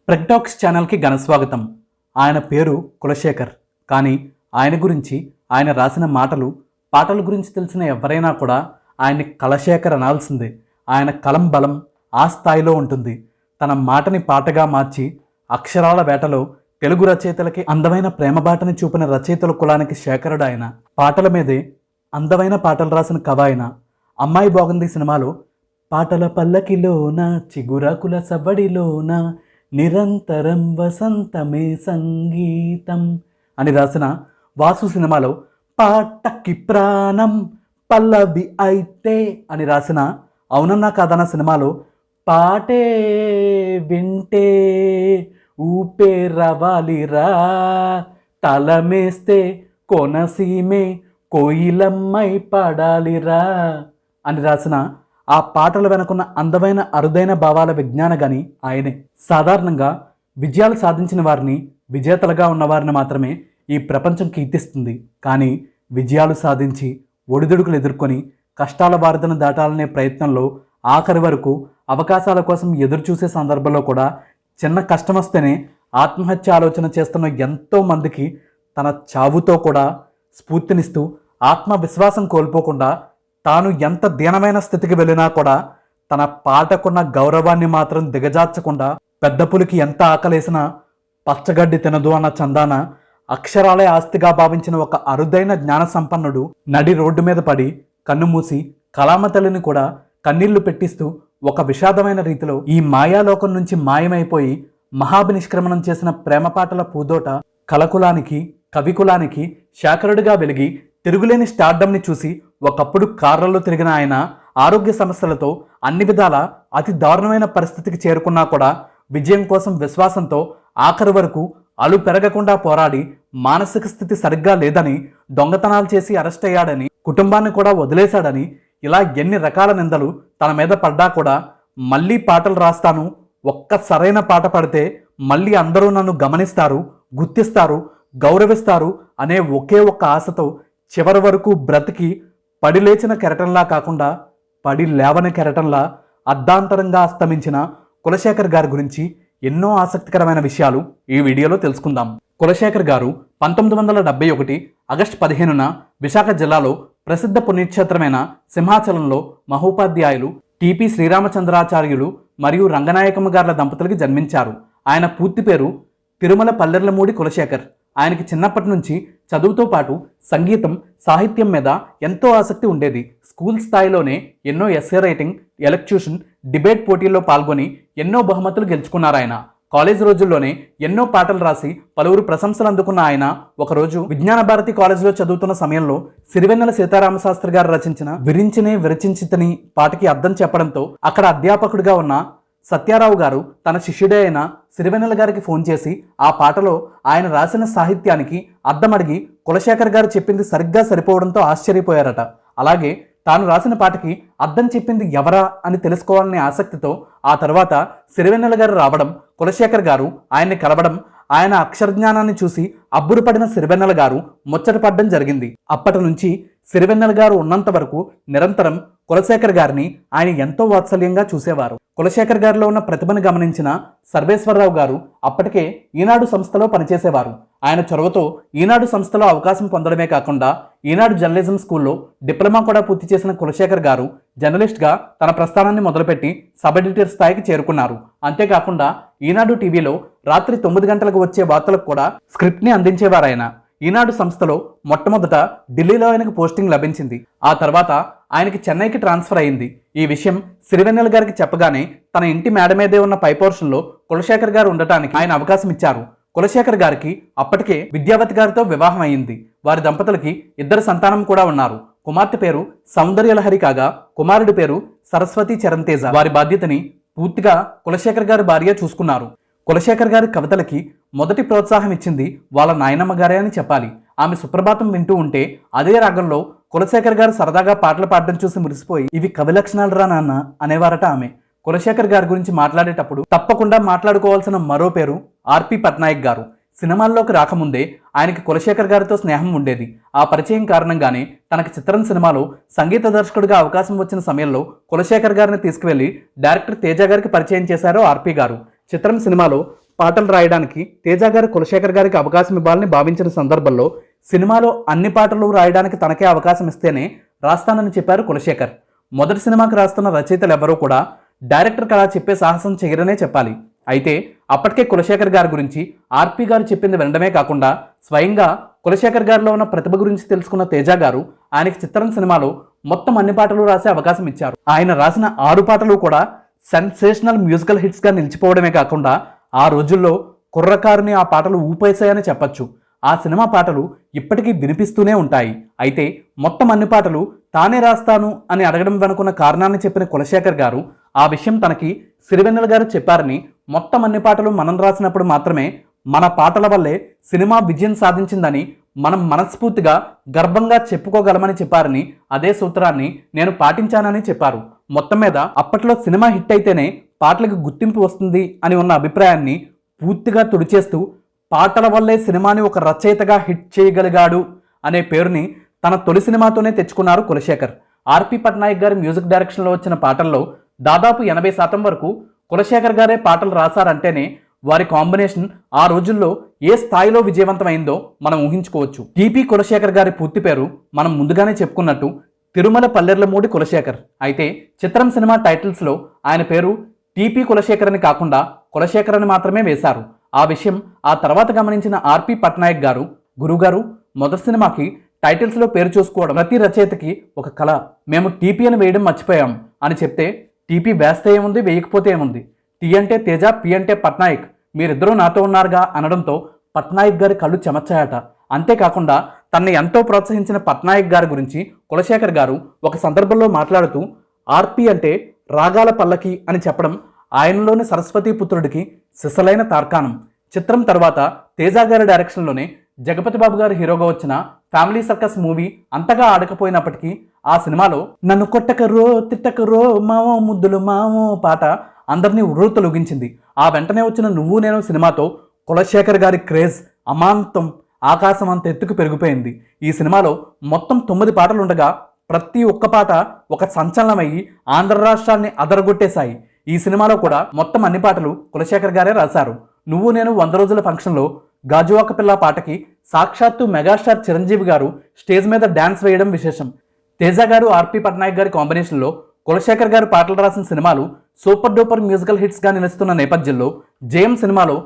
ప్రెగ్టాక్స్ ఛానల్కి ఘనస్వాగతం. ఆయన పేరు కులశేఖర్. కానీ ఆయన గురించి, ఆయన రాసిన పాటల గురించి తెలిసిన ఎవరైనా కూడా ఆయన్ని కళశేఖర్ అనాల్సిందే. ఆయన కలం బలం ఆ స్థాయిలో ఉంటుంది. తన మాటని పాటగా మార్చి అక్షరాల వేటలో తెలుగు రచయితలకి అందమైన ప్రేమ బాటని చూపిన రచయితల కులానికి శేఖరుడు ఆయన. పాటల మీదే అందమైన పాటలు రాసిన కవ ఆయన. అమ్మాయి బాగుంది సినిమాలో పాటల పల్లకిలోన చిగురాకుల సవ్వడిలోన నిరంతరం వసంతమే సంగీతం అని రాసిన వాసు సినిమాలో పాటకి ప్రాణం పల్లవి అయితే అని రాసిన అవునన్నా కాదన్న సినిమాలో పాటే వింటే ఊపే రవాలిరా తలమేస్తే కొనసీమే కోయిలమ్మై పాడాలిరా అని రాసిన ఆ పాటలు వెనుకున్న అందమైన అరుదైన భావాల విజ్ఞానగాని ఆయనే. సాధారణంగా విజయాలు సాధించిన వారిని, విజేతలుగా ఉన్నవారిని మాత్రమే ఈ ప్రపంచం కీర్తిస్తుంది. కానీ విజయాలు సాధించి ఒడిదుడుకులు ఎదుర్కొని కష్టాల వారధను దాటాలనే ప్రయత్నంలో ఆఖరి వరకు అవకాశాల కోసం ఎదురు చూసే సందర్భంలో కూడా చిన్న కష్టం వస్తేనే ఆత్మహత్య ఆలోచన చేస్తున్న ఎంతో మందికి తన చావుతో కూడా స్ఫూర్తినిస్తూ ఆత్మవిశ్వాసం కోల్పోకుండా తాను ఎంత దీనమైన స్థితికి వెళ్ళినా కూడా తన పాటకున్న గౌరవాన్ని మాత్రం దిగజార్చకుండా పెద్ద పులికి ఎంత ఆకలేసినా పచ్చగడ్డి తినదు అన్న చందాన అక్షరాలే ఆస్తిగా భావించిన ఒక అరుదైన జ్ఞాన సంపన్నుడు నడి రోడ్డు మీద పడి కన్ను మూసి కళామ తల్లిని కూడా కన్నీళ్లు పెట్టిస్తూ ఒక విషాదమైన రీతిలో ఈ మాయాలోకం నుంచి మాయమైపోయి మహాభినిష్క్రమణం చేసిన ప్రేమ పాటల పూదోట కళకులానికి, కవికులానికి శేఖరుడిగా వెలిగి తిరుగులేని స్టార్డమ్ని చూసి ఒకప్పుడు కార్లలో తిరిగిన ఆయన ఆరోగ్య సమస్యలతో అన్ని విధాల అతి దారుణమైన పరిస్థితికి చేరుకున్నా కూడా విజయం కోసం విశ్వాసంతో ఆఖరి వరకు అలు పెరగకుండా పోరాడి మానసిక స్థితి సరిగ్గా లేదని, దొంగతనాలు చేసి అరెస్ట్ అయ్యాడని, కుటుంబాన్ని కూడా వదిలేశాడని, ఇలా ఎన్ని రకాల నిందలు తన మీద పడ్డా కూడా మళ్ళీ పాటలు రాస్తాను, ఒక్క సరైన పాట పడితే మళ్ళీ అందరూ నన్ను గమనిస్తారు, గుర్తిస్తారు, గౌరవిస్తారు అనే ఒకే ఒక్క ఆశతో చివరి వరకు బ్రతికి పడి లేచిన కెరటంలా కాకుండా పడి లేవని కెరటంలా అర్ధాంతరంగా అస్తమించిన కులశేఖర్ గారి గురించి ఎన్నో ఆసక్తికరమైన విషయాలు ఈ వీడియోలో తెలుసుకుందాం. కులశేఖర్ గారు 1971 ఆగస్టు 15న విశాఖ జిల్లాలో ప్రసిద్ధ పుణ్యక్షేత్రమైన సింహాచలంలో మహోపాధ్యాయులు టిపి శ్రీరామచంద్రాచార్యులు మరియు రంగనాయకమ్మ గార్ల దంపతులకి జన్మించారు. ఆయన పూర్తి పేరు తిరుమల పల్లెర్లమూడి కులశేఖర్. ఆయనకి చిన్నప్పటి నుంచి చదువుతో పాటు సంగీతం, సాహిత్యం మీద ఎంతో ఆసక్తి ఉండేది. స్కూల్ స్థాయిలోనే ఎన్నో ఎస్సే రైటింగ్, ఎలక్యూషన్, డిబేట్ పోటీల్లో పాల్గొని ఎన్నో బహుమతులు గెలుచుకున్నారు ఆయన. కాలేజ్ రోజుల్లోనే ఎన్నో పాటలు రాసి పలువురు ప్రశంసలు అందుకున్న ఆయన ఒకరోజు విజ్ఞాన భారతి కాలేజీలో చదువుతున్న సమయంలో సిరివెన్నెల సీతారామశాస్త్రి గారు రచించిన విరించినే విరచించితని పాటకి అర్థం చెప్పడంతో అక్కడ అధ్యాపకుడిగా ఉన్న సత్యారావు గారు తన శిష్యుడే అయిన సిరివెన్నెల గారికి ఫోన్ చేసి ఆ పాటలో ఆయన రాసిన సాహిత్యానికి అర్థం అడిగి కులశేఖర్ గారు చెప్పింది సరిగ్గా సరిపోవడంతో ఆశ్చర్యపోయారట. అలాగే తాను రాసిన పాటకి అర్థం చెప్పింది ఎవరా అని తెలుసుకోవాలనే ఆసక్తితో ఆ తర్వాత సిరివెన్నెల గారు రావడం, కులశేఖర్ గారు ఆయన్ని కలవడం, ఆయన అక్షరజ్ఞానాన్ని చూసి అబ్బురుపడిన సిరివెన్నెల గారు ముచ్చటపడ్డం జరిగింది. అప్పటి నుంచి సిరివెన్నెల గారు ఉన్నంత వరకు నిరంతరం కులశేఖర్ గారిని ఆయన ఎంతో వాత్సల్యంగా చూసేవారు. కులశేఖర్ గారిలో ఉన్న ప్రతిభను గమనించిన సర్వేశ్వరరావు గారు అప్పటికే ఈనాడు సంస్థలో పనిచేసేవారు. ఆయన చొరవతో ఈనాడు సంస్థలో అవకాశం పొందడమే కాకుండా ఈనాడు జర్నలిజం స్కూల్లో డిప్లొమా కూడా పూర్తి చేసిన కులశేఖర్ గారు జర్నలిస్ట్గా తన ప్రస్థానాన్ని మొదలుపెట్టి సబ్ ఎడిటర్ స్థాయికి చేరుకున్నారు. అంతేకాకుండా ఈనాడు టీవీలో రాత్రి 9 గంటలకు వచ్చే వార్తలకు కూడా స్క్రిప్ట్ని అందించేవారు ఆయన. ఈనాడు సంస్థలో మొట్టమొదట ఢిల్లీలో ఆయనకు పోస్టింగ్ లభించింది. ఆ తర్వాత ఆయనకి చెన్నైకి ట్రాన్స్ఫర్ అయింది. ఈ విషయం సిరివెన్నెల గారికి చెప్పగానే తన ఇంటి మేడ మీదే ఉన్న పై పోర్షన్లో కులశేఖర్ గారు ఉండటానికి ఆయన అవకాశం ఇచ్చారు. కులశేఖర్ గారికి అప్పటికే విద్యావతి గారితో వివాహం అయింది. వారి దంపతులకి 2 సంతానం కూడా ఉన్నారు. కుమార్తె పేరు సౌందర్యలహరి కాగా కుమారుడి పేరు సరస్వతి చరణ్ తేజ. వారి బాధ్యతని పూర్తిగా కులశేఖర్ గారి భార్య చూసుకున్నారు. కులశేఖర్ గారి కవితలకి మొదటి ప్రోత్సాహం ఇచ్చింది వాళ్ళ నాయనమ్మ గారే అని చెప్పాలి. ఆమె సుప్రభాతం వింటూ ఉంటే అదే రాగంలో కులశేఖర్ గారు సరదాగా పాటలు పాడడం చూసి మురిసిపోయి ఇవి కవి లక్షణాలు రా నాన్న అనేవారట ఆమె. కులశేఖర్ గారి గురించి మాట్లాడేటప్పుడు తప్పకుండా మాట్లాడుకోవాల్సిన మరో పేరు ఆర్పి పట్నాయక్ గారు. సినిమాల్లోకి రాకముందే ఆయనకి కులశేఖర్ గారితో స్నేహం ఉండేది. ఆ పరిచయం కారణంగానే తనకి చిత్రం సినిమాలో సంగీత దర్శకుడిగా అవకాశం వచ్చిన సమయంలో కులశేఖర్ గారిని తీసుకువెళ్లి డైరెక్టర్ తేజ గారికి పరిచయం చేశారు ఆర్పి గారు. చిత్రం సినిమాలో పాటలు రాయడానికి తేజ గారు కులశేఖర్ గారికి అవకాశం ఇవ్వాలని భావించిన సందర్భంలో సినిమాలో అన్ని పాటలు రాయడానికి తనకే అవకాశం ఇస్తేనే రాస్తానని చెప్పారు కులశేఖర్. మొదటి సినిమాకి రాస్తున్న రచయితలు ఎవరూ కూడా డైరెక్టర్కి అలా చెప్పే సాహసం చేయరనే చెప్పాలి. అయితే అప్పటికే కులశేఖర్ గారి గురించి ఆర్పి గారు చెప్పింది వినడమే కాకుండా స్వయంగా కులశేఖర్ గారిలో ఉన్న ప్రతిభ గురించి తెలుసుకున్న తేజ గారు ఆయనకి చిత్రం సినిమాలో మొత్తం అన్ని పాటలు రాసే అవకాశం ఇచ్చారు. ఆయన రాసిన 6 పాటలు కూడా సెన్సేషనల్ మ్యూజికల్ హిట్స్గా నిలిచిపోవడమే కాకుండా ఆ రోజుల్లో కుర్రకారుని ఆ పాటలు ఊపేశాయని చెప్పచ్చు. ఆ సినిమా పాటలు ఇప్పటికీ వినిపిస్తూనే ఉంటాయి. అయితే మొత్తం అన్ని పాటలు తానే రాస్తాను అని అడగడం వెనుకున్న కారణాన్ని చెప్పిన కులశేఖర్ గారు ఆ విషయం తనకి సిరివెన్నెల గారు చెప్పారని, మొత్తం అన్ని పాటలు మనం రాసినప్పుడు మాత్రమే మన పాటల వల్లే సినిమా విజయం సాధించిందని మనం మనస్ఫూర్తిగా గర్వంగా చెప్పుకోగలమని చెప్పారని, అదే సూత్రాన్ని నేను పాటించానని చెప్పారు. మొత్తం మీద అప్పట్లో సినిమా హిట్ అయితేనే పాటలకు గుర్తింపు వస్తుంది అని ఉన్న అభిప్రాయాన్ని పూర్తిగా తుడిచేస్తూ పాటల వల్లే సినిమాని ఒక రచయితగా హిట్ చేయగలిగాడు అనే పేరుని తన తొలి సినిమాతోనే తెచ్చుకున్నారు కులశేఖర్. ఆర్పి పట్నాయక్ గారి మ్యూజిక్ డైరెక్షన్లో వచ్చిన పాటల్లో దాదాపు 80% వరకు కులశేఖర్ గారే పాటలు రాశారంటేనే వారి కాంబినేషన్ ఆ రోజుల్లో ఏ స్థాయిలో విజయవంతమైందో మనం ఊహించుకోవచ్చు. టిపి కులశేఖర్ గారి పూర్తి పేరు మనం ముందుగానే చెప్పుకున్నట్టు తిరుమల పల్లెర్లమూడి కులశేఖర్. అయితే చిత్రం సినిమా టైటిల్స్లో ఆయన పేరు టిపి కులశేఖర్ అని కాకుండా కులశేఖర్ అని మాత్రమే వేశారు. ఆ విషయం ఆ తర్వాత గమనించిన ఆర్పి పట్నాయక్ గారు, గురుగారు మొదటి సినిమాకి టైటిల్స్లో పేరు చూసుకోవడం ప్రతి రచయితకి ఒక కళ, మేము టీపీ అని వేయడం మర్చిపోయాం అని చెప్తే, టీపీ వేస్తే ఏముంది, వేయకపోతే ఏముంది, టీ అంటే తేజ, పి అంటే పట్నాయక్, మీరిద్దరూ నాతో ఉన్నారుగా అనడంతో పట్నాయక్ గారి కళ్ళు చెమర్చాయట. అంతేకాకుండా తనని ఎంతో ప్రోత్సహించిన పట్నాయక్ గారి గురించి కులశేఖర్ గారు ఒక సందర్భంలో మాట్లాడుతూ ఆర్పి అంటే రాగాల పల్లకి అని చెప్పడం ఆయనలోని సరస్వతీ పుత్రుడికి సిసలైన తార్కాణం. చిత్రం తర్వాత తేజ గారి డైరెక్షన్లోనే జగపతి బాబు గారు హీరోగా వచ్చిన ఫ్యామిలీ సర్కస్ మూవీ అంతగా ఆడకపోయినప్పటికీ ఆ సినిమాలో నన్ను కొట్టకరో తిట్టకరో మావో ముద్దులు మావో పాట అందరినీ ఉర్రూతలొగించింది. ఆ వెంటనే వచ్చిన నువ్వు నేను సినిమాతో కులశేఖర్ గారి క్రేజ్ అమాంతం ఆకాశం అంత ఎత్తుకు పెరిగిపోయింది. ఈ సినిమాలో మొత్తం 9 పాటలు ఉండగా ప్రతి ఒక్క పాట ఒక సంచలనమయ్యి ఆంధ్ర రాష్ట్రాన్ని అదరగొట్టేశాయి. ఈ సినిమాలో కూడా మొత్తం అన్ని పాటలు కులశేఖర్ గారే రాశారు. నువ్వు నేను 100 రోజుల ఫంక్షన్లో గాజువాక పిల్ల పాటకి సాక్షాత్తు మెగాస్టార్ చిరంజీవి గారు స్టేజ్ మీద డ్యాన్స్ వేయడం విశేషం. తేజ గారు ఆర్పి పట్నాయక్ గారి కాంబినేషన్లో కులశేఖర్ గారు పాటలు రాసిన సినిమాలు సూపర్ డూపర్ మ్యూజికల్ హిట్స్గా నిలుస్తున్న నేపథ్యంలో జయం సినిమాలో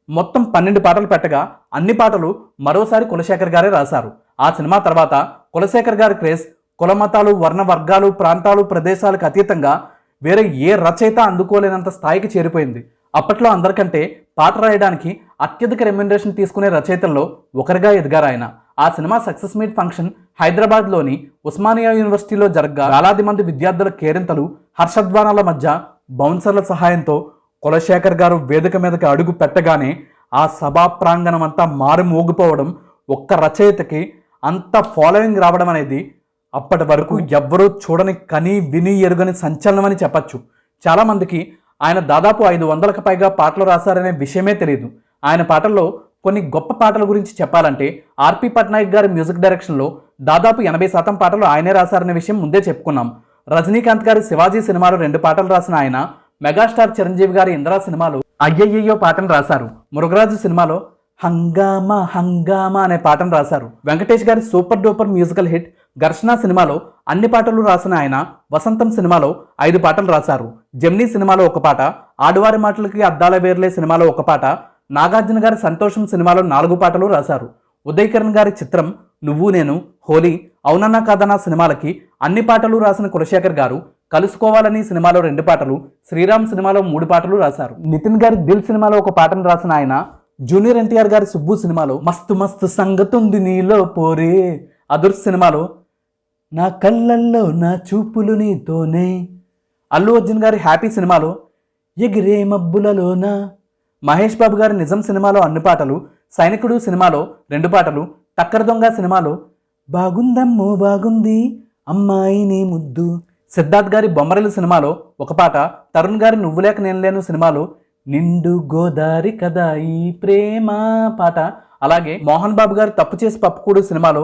మొత్తం 12 పాటలు పెట్టగా అన్ని పాటలు మరోసారి కులశేఖర్ గారే రాశారు. ఆ సినిమా తర్వాత కులశేఖర్ గారి క్రేజ్ కుల మతాలు, వర్ణ వర్గాలు, ప్రాంతాలు, ప్రదేశాలకు అతీతంగా వేరే ఏ రచయిత అందుకోలేనంత స్థాయికి చేరిపోయింది. అప్పట్లో అందరికంటే పాట రాయడానికి అత్యధిక రెమ్యునరేషన్ తీసుకునే రచయితల్లో ఒకరిగా ఎదిగారు ఆయన. ఆ సినిమా సక్సెస్ మీట్ ఫంక్షన్ హైదరాబాద్లోని ఉస్మానియా యూనివర్సిటీలో జరగ్గా వేలాది మంది విద్యార్థుల కేరింతలు, హర్షధ్వానాల మధ్య బౌన్సర్ల సహాయంతో కులశేఖర్ గారు వేదిక మీదకి అడుగు పెట్టగానే ఆ సభా ప్రాంగణం అంతా మారుమోగిపోవడం, ఒక్క రచయితకి అంత ఫాలోయింగ్ రావడం అనేది అప్పటి వరకు ఎవ్వరూ చూడని, కని విని ఎరుగని సంచలనమని చెప్పచ్చు. చాలామందికి ఆయన దాదాపు 500కు పైగా పాటలు రాశారనే విషయమే తెలియదు. ఆయన పాటల్లో కొన్ని గొప్ప పాటల గురించి చెప్పాలంటే ఆర్పి పట్నాయక్ గారి మ్యూజిక్ డైరెక్షన్లో దాదాపు 80% పాటలు ఆయనే రాశారనే విషయం ముందే చెప్పుకున్నాం. రజనీకాంత్ గారి శివాజీ సినిమాలో 2 పాటలు రాసిన ఆయన మెగాస్టార్ చిరంజీవి గారి ఇందిరా సినిమాలో అయ్యయ్యో పాటను రాశారు. మురుగరాజు సినిమాలో హంగామా హంగామా అనే పాటను రాశారు. వెంకటేష్ గారి సూపర్ డూపర్ మ్యూజికల్ హిట్ ఘర్షణ సినిమాలో అన్ని పాటలు రాసిన ఆయన వసంతం సినిమాలో 5 పాటలు రాశారు. జెమినీ సినిమాలో 1 పాట, ఆడువారి మాటలకి అద్దాల వేర్లే సినిమాలో 1 పాట, నాగార్జున గారి సంతోషం సినిమాలో 4 పాటలు రాశారు. ఉదయ్ కిరణ్ గారి చిత్రం, నువ్వు నేను, హోలీ, అవునన్నా కాదన్నా సినిమాలకి అన్ని పాటలు రాసిన కులశేఖర్ గారు కలుసుకోవాలని సినిమాలో 2 పాటలు, శ్రీరామ్ సినిమాలో 3 పాటలు రాశారు. నితిన్ గారి దిల్ సినిమాలో 1 పాటను రాసిన ఆయన జూనియర్ ఎన్టీఆర్ గారి సుబ్బు సినిమాలో మస్తు మస్తు సంగతుంది నీలో పోరే, అదుర్స్ సినిమాలో నా కళ్ళల్లో నా చూపులు నీతోనే, అల్లు అర్జున్ గారి హ్యాపీ సినిమాలో ఎగిరే మబ్బులలోన, మహేష్ బాబు గారి నిజం సినిమాలో అన్ని పాటలు, సైనికుడు సినిమాలో 2 పాటలు, టక్కర దొంగ సినిమాలో బాగుందమ్మో బాగుంది అమ్మాయి నీ ముద్దు, సిద్ధార్థ్ గారి బొమ్మరిల్లు సినిమాలో 1 పాట, తరుణ్ గారి నువ్వు లేక నేను లేను సినిమాలో నిండు గోదారి కదా ఈ ప్రేమ పాట, అలాగే మోహన్ బాబు గారి తప్పు చేసి పప్పుకూడు సినిమాలో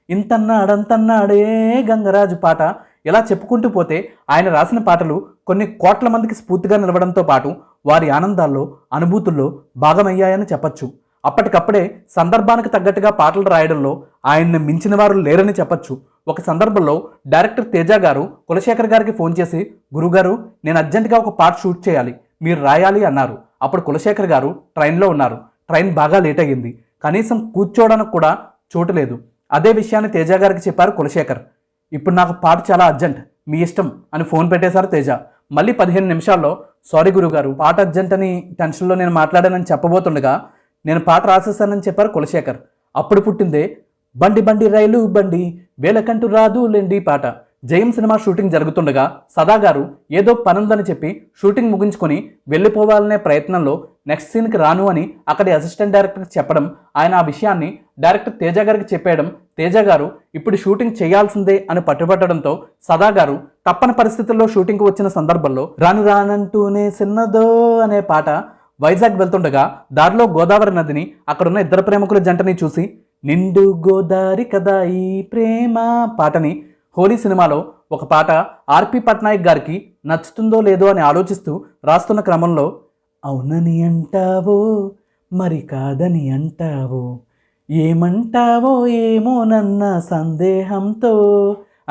ఇంతన్నాడంతన్నాడే గంగరాజు పాట. ఇలా చెప్పుకుంటూ పోతే ఆయన రాసిన పాటలు కొన్ని కోట్ల మందికి స్ఫూర్తిగా నిలవడంతో పాటు వారి ఆనందాల్లో అనుభూతుల్లో భాగమయ్యాయని చెప్పచ్చు. అప్పటికప్పుడే సందర్భానికి తగ్గట్టుగా పాటలు రాయడంలో ఆయన్ని మించిన వారు లేరని చెప్పచ్చు. ఒక సందర్భంలో డైరెక్టర్ తేజ గారు కులశేఖర్ గారికి ఫోన్ చేసి, గురుగారు నేను అర్జెంటుగా ఒక పాట షూట్ చేయాలి, మీరు రాయాలి అన్నారు. అప్పుడు కులశేఖర్ గారు ట్రైన్లో ఉన్నారు. ట్రైన్ బాగా లేట్ అయ్యింది. కనీసం కూర్చోవడానికి కూడా చోటు లేదు. అదే విషయాన్ని తేజ గారికి చెప్పారు కులశేఖర్. ఇప్పుడు నాకు పాట చాలా అర్జెంట్, మీ ఇష్టం అని ఫోన్ పెట్టేశారు తేజ. మళ్ళీ 15 నిమిషాల్లో, సారీ గురుగారు, పాట అర్జెంట్ అని టెన్షన్లో నేను మాట్లాడానని చెప్పబోతుండగా నేను పాట రాసేసానని చెప్పారు కులశేఖర్. అప్పుడు పుట్టిందే బండి బండి రైలు బండి వేలకంటూ రాదు లేండి పాట. జయం సినిమా షూటింగ్ జరుగుతుండగా సదా గారు ఏదో పనుందని చెప్పి షూటింగ్ ముగించుకొని వెళ్ళిపోవాలనే ప్రయత్నంలో నెక్స్ట్ సీన్కి రాను అని అక్కడి అసిస్టెంట్ డైరెక్టర్కి చెప్పడం, ఆయన ఆ విషయాన్ని డైరెక్టర్ తేజ గారికి చెప్పేయడం, తేజ గారు ఇప్పుడు షూటింగ్ చేయాల్సిందే అని పట్టుబట్టడంతో సదా గారు తప్పని పరిస్థితుల్లో షూటింగ్కి వచ్చిన సందర్భంలో రాను రానంటూనే చిన్నదో అనే పాట వైజాగ్ వెళ్తుండగా దారిలో గోదావరి నదిని, అక్కడున్న ఇద్దరు ప్రేమికుల జంటని చూసి నిండు గోదావరి కదా ఈ ప్రేమ పాటని, హోలీ సినిమాలో ఒక పాట ఆర్పి పట్నాయక్ గారికి నచ్చుతుందో లేదో అని ఆలోచిస్తూ రాస్తున్న క్రమంలో అవునని అంటావో మరి కాదని అంటావో ఏమంటావో ఏమో నన్న సందేహంతో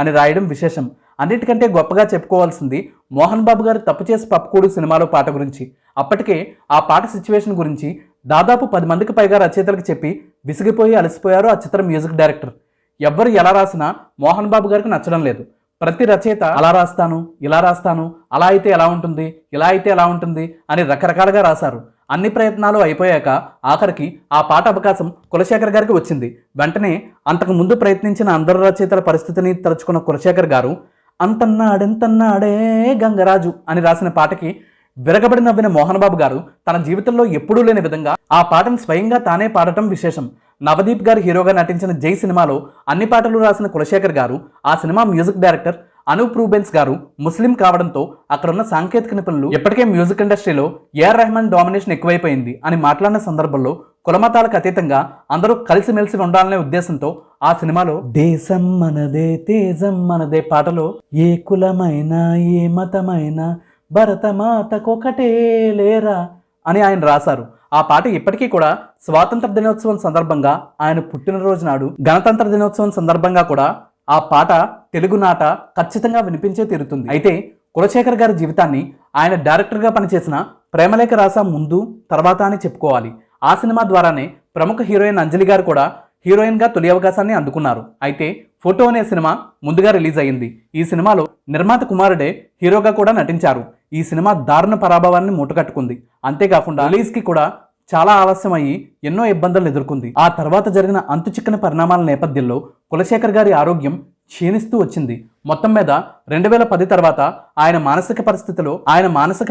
అని రాయడం విశేషం. అన్నిటికంటే గొప్పగా చెప్పుకోవాల్సింది మోహన్ బాబు గారు తప్పు చేసి పప్పుకూడు సినిమాలో పాట గురించి. అప్పటికే ఆ పాట సిచ్యువేషన్ గురించి దాదాపు 10 మందికి పైగా రచయితలకు చెప్పి విసిగిపోయి అలసిపోయారు ఆ చిత్ర మ్యూజిక్ డైరెక్టర్. ఎవ్వరు ఎలా రాసినా మోహన్ బాబు గారికి నచ్చడం లేదు. ప్రతి రచయిత అలా రాస్తాను, ఇలా రాస్తాను, అలా అయితే ఎలా ఉంటుంది, ఇలా అయితే ఎలా ఉంటుంది అని రకరకాలుగా రాశారు. అన్ని ప్రయత్నాలు అయిపోయాక ఆఖరికి ఆ పాట అవకాశం కులశేఖర్ గారికి వచ్చింది. వెంటనే అంతకు ముందు ప్రయత్నించిన అందరు రచయితల పరిస్థితిని తలుచుకున్న కులశేఖర్ గారు అంతన్నాడెంతన్నాడే గంగరాజు అని రాసిన పాటకి విరగబడి నవ్విన మోహన్ బాబు గారు తన జీవితంలో ఎప్పుడూ లేని విధంగా ఆ పాటను స్వయంగా తానే పాడటం విశేషం. నవదీప్ గారు హీరోగా నటించిన జై సినిమాలో అన్ని పాటలు రాసిన కులశేఖర్ గారు ఆ cinema music director Anup Rubens గారు ముస్లిం కావడంతో అక్కడున్న సాంకేతిక నిపుణులు ఇప్పటికే మ్యూజిక్ ఇండస్ట్రీలో ఏఆర్ రెహమాన్ డామినేషన్ ఎక్కువైపోయింది అని మాట్లాడిన సందర్భంలో కులమతాలకు అతీతంగా అందరూ కలిసిమెలిసి ఉండాలనే ఉద్దేశంతో ఆ సినిమాలో దేశం మనదే తేజం మనదే పాటలో ఏ కులమైనా ఏ మతమైనా భరతమాతకొకటే లేరా అని ఆయన రాశారు. ఆ పాట ఇప్పటికీ కూడా స్వాతంత్ర దినోత్సవం సందర్భంగా, ఆయన పుట్టినరోజు నాడు, గణతంత్ర దినోత్సవం సందర్భంగా కూడా ఆ పాట తెలుగు నాట ఖచ్చితంగా వినిపించే తీరుతుంది. అయితే కులశేఖర్ గారి జీవితాన్ని ఆయన డైరెక్టర్గా పనిచేసిన ప్రేమలేఖ రాసా ముందు తర్వాత అని చెప్పుకోవాలి. ఆ సినిమా ద్వారానే ప్రముఖ హీరోయిన్ అంజలి గారు కూడా హీరోయిన్గా తొలి అవకాశాన్ని అందుకున్నారు. అయితే ఫోటో అనే సినిమా ముందుగా రిలీజ్ అయ్యింది. ఈ సినిమాలో నిర్మాత కుమారుడే హీరోగా కూడా నటించారు. ఈ సినిమా దారుణ పరాభవాన్ని మూటకట్టుకుంది. అంతేకాకుండా రిలీజ్కి కూడా చాలా ఆలస్యం అయ్యి ఎన్నో ఇబ్బందులను ఎదుర్కొంది. ఆ తర్వాత జరిగిన అంతుచిక్కని పరిణామాల నేపథ్యంలో కులశేఖర్ గారి ఆరోగ్యం క్షీణిస్తూ వచ్చింది. మొత్తం మీద 2010 తర్వాత ఆయన మానసిక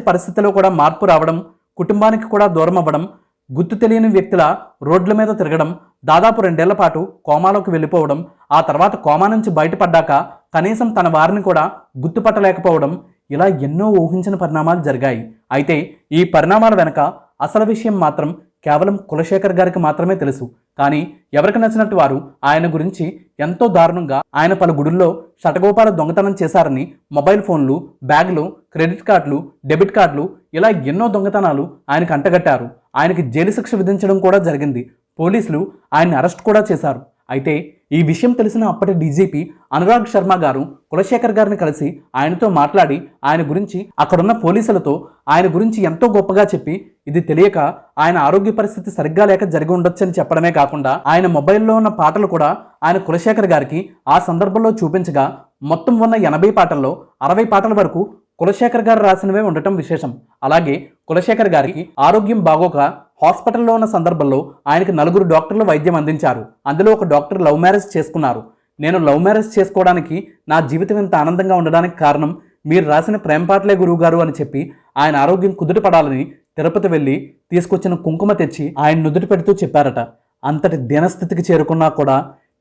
పరిస్థితిలో కూడా మార్పు రావడం, కుటుంబానికి కూడా దూరం అవ్వడం, గుర్తు తెలియని వ్యక్తుల రోడ్ల మీద తిరగడం, దాదాపు 2 ఏళ్ల పాటు కోమాలోకి వెళ్ళిపోవడం, ఆ తర్వాత కోమా నుంచి బయటపడ్డాక కనీసం తన వారిని కూడా గుర్తుపట్టలేకపోవడం, ఇలా ఎన్నో ఊహించిన పరిణామాలు జరిగాయి. అయితే ఈ పరిణామాల వెనక అసలు విషయం మాత్రం కేవలం కులశేఖర్ గారికి మాత్రమే తెలుసు. కానీ ఎవరికి నచ్చినట్టు వారు ఆయన గురించి ఎంతో దారుణంగా ఆయన పలు గుడుల్లో శటగోపాల దొంగతనం చేశారని, మొబైల్ ఫోన్లు, బ్యాగులు, క్రెడిట్ కార్డులు, డెబిట్ కార్డులు, ఇలా ఎన్నో దొంగతనాలు ఆయనకు అంటగట్టారు. ఆయనకి జైలు శిక్ష విధించడం కూడా జరిగింది. పోలీసులు ఆయన్ని అరెస్ట్ కూడా చేశారు. అయితే ఈ విషయం తెలిసిన అప్పటి డీజీపీ అనురాగ్ శర్మ గారు కులశేఖర్ గారిని కలిసి ఆయనతో మాట్లాడి ఆయన గురించి, అక్కడున్న పోలీసులతో ఆయన గురించి ఎంతో గొప్పగా చెప్పి, ఇది తెలియక ఆయన ఆరోగ్య పరిస్థితి సరిగ్గా లేక జరిగి ఉండొచ్చని చెప్పడమే కాకుండా ఆయన మొబైల్లో ఉన్న పాటలు కూడా ఆయన కులశేఖర్ గారికి ఆ సందర్భంలో చూపించగా మొత్తం ఉన్న 80 పాటల్లో 60 పాటల వరకు కులశేఖర్ గారు రాసినవే ఉండటం విశేషం. అలాగే కులశేఖర్ గారికి ఆరోగ్యం బాగోక హాస్పిటల్లో ఉన్న సందర్భంలో ఆయనకి 4 డాక్టర్లు వైద్యం అందించారు. అందులో ఒక డాక్టర్ లవ్ మ్యారేజ్ చేసుకున్నారు. నేను లవ్ మ్యారేజ్ చేసుకోవడానికి, నా జీవితం ఇంత ఆనందంగా ఉండడానికి కారణం మీరు రాసిన ప్రేమ పాటలే గురువుగారు అని చెప్పి ఆయన ఆరోగ్యం కుదుటపడాలని తిరుపతి వెళ్ళి తీసుకొచ్చిన కుంకుమ తెచ్చి ఆయన నుదుటి పెడుతూ చెప్పారట. అంతటి దీనస్థితికి చేరుకున్నా కూడా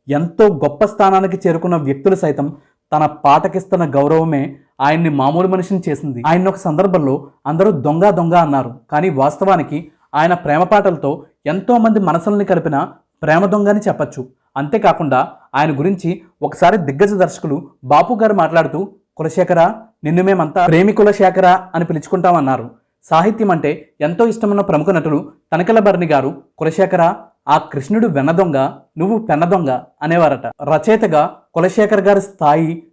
ఎంతో గొప్ప స్థానానికి చేరుకున్న వ్యక్తులు సైతం తన పాటకిస్తున్న గౌరవమే ఆయన్ని మామూలు మనిషిని చేసింది. ఆయన ఒక సందర్భంలో అందరూ దొంగ దొంగ అన్నారు. కానీ వాస్తవానికి ఆయన ప్రేమ పాటలతో ఎంతో మంది మనసుల్ని కలిపిన ప్రేమ దొంగ అని చెప్పచ్చు. అంతేకాకుండా ఆయన గురించి ఒకసారి దిగ్గజ దర్శకులు బాపు గారు మాట్లాడుతూ, కులశేఖర, నిన్ను మేమంతా ప్రేమికుల శేఖర అని పిలుచుకుంటామన్నారు. సాహిత్యం అంటే ఎంతో ఇష్టమున్న ప్రముఖ నటులు తనికెళ్ళ భరణి గారు కులశేఖర, ఆ కృష్ణుడు వెన్నదొంగ, నువ్వు పెన్నదొంగ అనేవారట. రచయితగా కులశేఖర్ గారి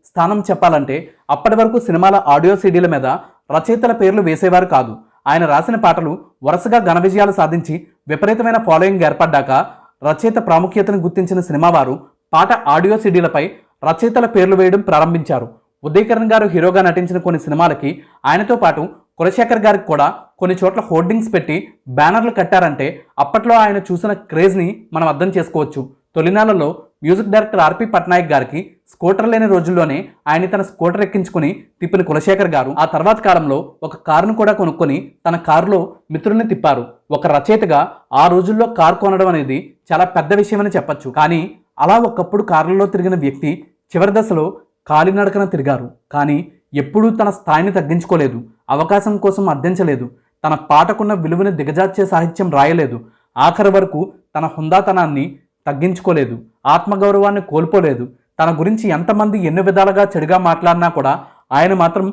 స్థానం చెప్పాలంటే అప్పటి వరకు సినిమాల ఆడియో సీడీల మీద రచయితల పేర్లు వేసేవారు కాదు. ఆయన రాసిన పాటలు వరుసగా ఘన విజయాలు సాధించి విపరీతమైన ఫాలోయింగ్ ఏర్పడ్డాక రచయిత ప్రాముఖ్యతను గుర్తించిన సినిమా వారు పాట ఆడియో సీడీలపై రచయితల పేర్లు వేయడం ప్రారంభించారు. ఉదయకిరణ్ గారు హీరోగా నటించిన కొన్ని సినిమాలకి ఆయనతో పాటు కులశేఖర్ గారికి కూడా కొన్ని చోట్ల హోర్డింగ్స్ పెట్టి బ్యానర్లు కట్టారంటే అప్పట్లో ఆయన చూసిన క్రేజ్ని మనం అర్థం చేసుకోవచ్చు. తొలినాళ్లలో మ్యూజిక్ డైరెక్టర్ ఆర్పి పట్నాయక్ గారికి స్కూటర్ లేని రోజుల్లోనే ఆయన తన స్కూటర్ ఎక్కించుకుని తిప్పిన కులశేఖర్ గారు ఆ తర్వాత కాలంలో ఒక కారును కూడా కొనుక్కొని తన కారులో మిత్రుల్ని తిప్పారు. ఒక రచయితగా ఆ రోజుల్లో కారు కొనడం అనేది చాలా పెద్ద విషయమని చెప్పచ్చు. కానీ అలా ఒకప్పుడు కారులలో తిరిగిన వ్యక్తి చివరి దశలో కాలినడకన తిరిగారు. కానీ ఎప్పుడూ తన స్థాయిని తగ్గించుకోలేదు, అవకాశం కోసం అర్థించలేదు, తన పాటకున్న విలువని దిగజార్చే సాహిత్యం రాయలేదు, ఆఖరి వరకు తన హుందాతనాన్ని తగ్గించుకోలేదు, ఆత్మగౌరవాన్ని కోల్పోలేదు. తన గురించి ఎంతమంది ఎన్ని విధాలుగా చెడుగా మాట్లాడినా కూడా ఆయన మాత్రం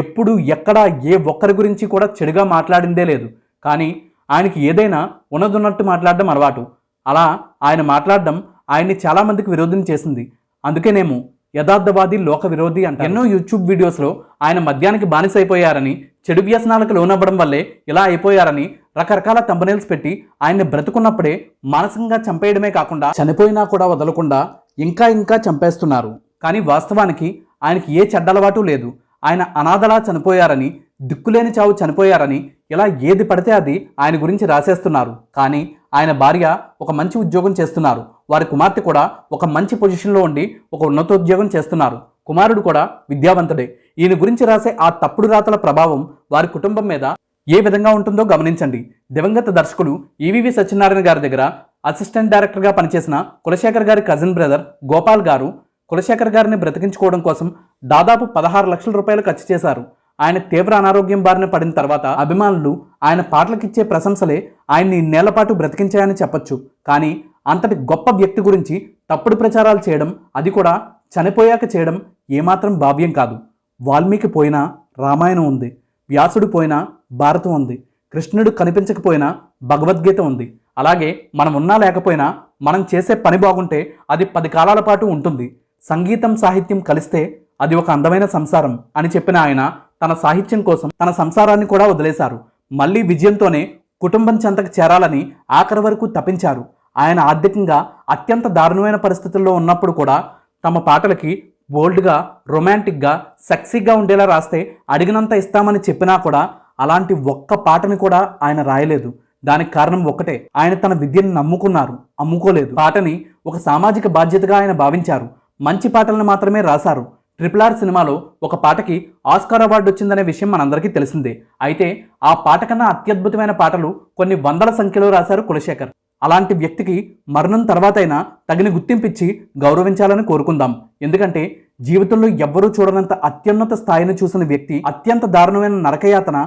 ఎప్పుడు ఎక్కడా ఏ ఒక్కరి గురించి కూడా చెడుగా మాట్లాడిందే లేదు. కానీ ఆయనకి ఏదైనా ఉన్నదున్నట్టు మాట్లాడడం అలవాటు. అలా ఆయన మాట్లాడడం ఆయన్ని చాలామందికి విరోధం చేసింది. అందుకేనేమో యథార్థవాది లోక విరోధి అంటే ఎన్నో యూట్యూబ్ వీడియోస్లో ఆయన మద్యానికి బానిసైపోయారని, చెడు వ్యసనాలకు లోనవ్వడం వల్లే ఇలా అయిపోయారని రకరకాల తంబనైల్స్ పెట్టి ఆయన్ని బ్రతుకున్నప్పుడే మానసికంగా చంపేయడమే కాకుండా చనిపోయినా కూడా వదలకుండా ఇంకా ఇంకా చంపేస్తున్నారు. కానీ వాస్తవానికి ఆయనకి ఏ చెడ్డలవాటు లేదు. ఆయన అనాథలా చనిపోయారని, దిక్కులేని చావు చనిపోయారని ఇలా ఏది పడితే అది ఆయన గురించి రాసేస్తున్నారు. కానీ ఆయన భార్య ఒక మంచి ఉద్యోగం చేస్తున్నారు, వారి కుమార్తె కూడా ఒక మంచి పొజిషన్లో ఉండి ఒక ఉన్నతోద్యోగం చేస్తున్నారు, కుమారుడు కూడా విద్యావంతుడే. ఈయన గురించి రాసే ఆ తప్పుడు రాతల ప్రభావం వారి కుటుంబం మీద ఏ విధంగా ఉంటుందో గమనించండి. దివంగత దర్శకులు ఈవీవి సత్యనారాయణ గారి దగ్గర అసిస్టెంట్ డైరెక్టర్గా పనిచేసిన కులశేఖర్ గారి కజిన్ బ్రదర్ గోపాల్ గారు కులశేఖర్ గారిని బ్రతికించుకోవడం కోసం దాదాపు 16 లక్షల రూపాయలు ఖర్చు చేశారు. ఆయన తీవ్ర అనారోగ్యం బారిన పడిన తర్వాత అభిమానులు ఆయన పాటలకిచ్చే ప్రశంసలే ఆయన్ని ఇన్నేళ్ల పాటు బ్రతికించాయని చెప్పొచ్చు. కానీ అంతటి గొప్ప వ్యక్తి గురించి తప్పుడు ప్రచారాలు చేయడం, అది కూడా చనిపోయాక చేయడం ఏమాత్రం భావ్యం కాదు. వాల్మీకి పోయినా రామాయణం ఉంది, వ్యాసుడు పోయినా భారతం ఉంది, కృష్ణుడు కనిపించకపోయినా భగవద్గీత ఉంది. అలాగే మనం ఉన్నా లేకపోయినా మనం చేసే పని బాగుంటే అది 10 కాలాల పాటు ఉంటుంది. సంగీతం సాహిత్యం కలిస్తే అది ఒక అందమైన సంసారం అని చెప్పిన ఆయన తన సాహిత్యం కోసం తన సంసారాన్ని కూడా వదిలేశారు. మళ్ళీ విజయంతోనే కుటుంబం చెంతకు చేరాలని ఆఖరి వరకు తపించారు. ఆయన ఆర్థికంగా అత్యంత దారుణమైన పరిస్థితుల్లో ఉన్నప్పుడు కూడా తమ పాటలకి బోల్డ్గా, రొమాంటిక్గా, సెక్సీగా ఉండేలా రాస్తే అడిగినంత ఇస్తామని చెప్పినా కూడా అలాంటి ఒక్క పాటని కూడా ఆయన రాయలేదు. దానికి కారణం ఒక్కటే, ఆయన తన విద్యను నమ్ముకున్నారు, అమ్ముకోలేదు. పాటని ఒక సామాజిక బాధ్యతగా ఆయన భావించారు. మంచి పాటలను మాత్రమే రాశారు. RRR సినిమాలో ఒక పాటకి ఆస్కార్ అవార్డు వచ్చిందనే విషయం మనందరికీ తెలిసిందే. అయితే ఆ పాట కన్నా అత్యద్భుతమైన పాటలు కొన్ని వందల సంఖ్యలో రాశారు కులశేఖర్. అలాంటి వ్యక్తికి మరణం తర్వాతైనా తగిన గుర్తింపిచ్చి గౌరవించాలని కోరుకుందాం. ఎందుకంటే జీవితంలో ఎవ్వరూ చూడనంత అత్యున్నత స్థాయిని చూసిన వ్యక్తి అత్యంత దారుణమైన నరకయాతన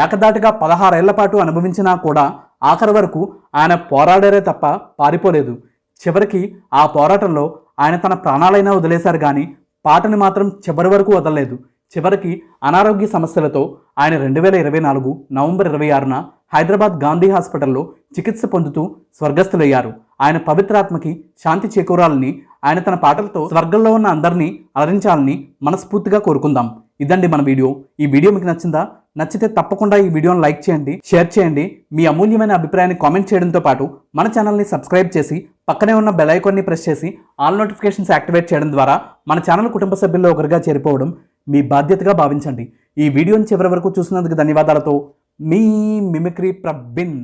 ఏకదాటిగా 16 ఏళ్ల పాటు అనుభవించినా కూడా ఆఖరి వరకు ఆయన పోరాడారే తప్ప పారిపోలేదు. చివరికి ఆ పోరాటంలో ఆయన తన ప్రాణాలైనా వదిలేశారు, కానీ పాటని మాత్రం చివరి వరకు వదలలేదు. చివరికి అనారోగ్య సమస్యలతో ఆయన 2024 నవంబర్ 26న హైదరాబాద్ గాంధీ హాస్పిటల్లో చికిత్స పొందుతూ స్వర్గస్థులయ్యారు. ఆయన పవిత్రాత్మకి శాంతి చేకూరాలని, ఆయన తన పాటలతో స్వర్గంలో ఉన్న అందరినీ అలరించాలని మనస్ఫూర్తిగా కోరుకుందాం. ఇదండి మన వీడియో. ఈ వీడియో మీకు నచ్చిందా? నచ్చితే తప్పకుండా ఈ వీడియోని లైక్ చేయండి, షేర్ చేయండి. మీ అమూల్యమైన అభిప్రాయాన్ని కామెంట్ చేయడంతో పాటు మన ఛానల్ని సబ్స్క్రైబ్ చేసి పక్కనే ఉన్న బెల్ ఐకాన్ని ప్రెస్ చేసి ఆల్ నోటిఫికేషన్స్ యాక్టివేట్ చేయడం ద్వారా మన ఛానల్ కుటుంబ సభ్యుల్లో ఒకరిగా చేరిపోవడం మీ బాధ్యతగా భావించండి. ఈ వీడియోని చివరి వరకు చూసినందుకు ధన్యవాదాలతో మీ మిమిక్రీ ప్రబిన్.